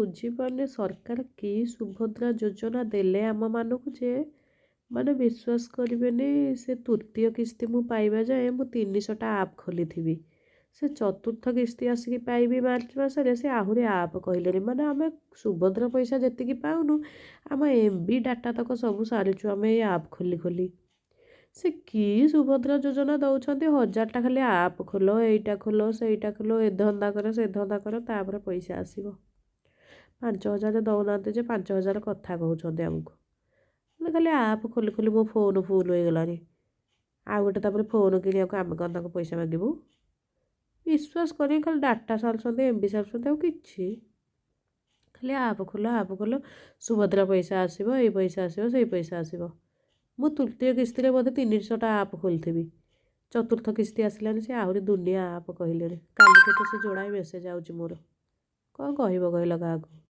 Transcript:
ବୁଝିପାରୁନି ସରକାର କି ସୁଭଦ୍ରା ଯୋଜନା ଦେଲେ ଆମମାନଙ୍କୁ ଯେ ମାନେ ବିଶ୍ୱାସ କରିବେନି। ସେ ତୃତୀୟ କିସ୍ତି ମୁଁ ପାଇବା ଯାଏଁ ମୁଁ 300ଟା ଆପ୍ ଖୋଲିଥିବି। ସେ ଚତୁର୍ଥ କିସ୍ତି ଆସିକି ପାଇବି ମାର୍ଚ୍ଚ ମାସରେ, ସେ ଆହୁରି ଆପ୍ କହିଲେଣି। ମାନେ ଆମେ ସୁଭଦ୍ରା ପଇସା ଯେତିକି ପାଉନୁ, ଆମ MB ଡାଟା ତକ ସବୁ ସାରୁଛୁ ଆମେ ଏଇ ଆପ୍ ଖୋଲି ଖୋଲି। ସେ କି ସୁଭଦ୍ରା ଯୋଜନା ଦେଉଛନ୍ତି, 1000ଟା ଖାଲି ଆପ୍ ଖୋଲ, ଏଇଟା ଖୋଲ, ସେଇଟା ଖୋଲ, ଏ ଧନ୍ଦା କର, ସେ ଧନ୍ଦା କର, ତାପରେ ପଇସା ଆସିବ। 5000 ଦେଉନାହାନ୍ତି ଯେ 5000 କଥା କହୁଛନ୍ତି ଆମକୁ। ମାନେ ଖାଲି ଆପ୍ ଖୋଲି ଖୋଲି ମୋ ଫୋନ୍ ଫୁଲ୍ ହେଇଗଲାଣି। ଆଉ ଗୋଟେ ତାପରେ ଫୋନ୍ କିଣିବାକୁ ଆମେ କ'ଣ ତାଙ୍କୁ ପଇସା ମାଗିବୁ? ବିଶ୍ୱାସ କରିକି ଖାଲି ଡାଟା ସାରୁଛନ୍ତି, MB ସାରୁଛନ୍ତି, ଆଉ କିଛି। ଖାଲି ଆପ୍ ଖୋଲ, ଆପ୍ ଖୋଲ, ସୁଭଦ୍ରା ପଇସା ଆସିବ, ଏଇ ପଇସା ଆସିବ, ସେଇ ପଇସା ଆସିବ। ମୁଁ ତୃତୀୟ କିସ୍ତିରେ ବୋଧେ 300ଟା ଆପ୍ ଖୋଲିଥିବି। ଚତୁର୍ଥ କିସ୍ତି ଆସିଲାନି, ସେ ଆହୁରି ଦୁନିଆ ଆପ୍ କହିଲେଣି। କାଲିଠୁ ତ ସେ ଯୋଡ଼ାଏ ମେସେଜ୍ ଆଉଛି ମୋର। କ'ଣ କହିବ କହିଲ କାହାକୁ?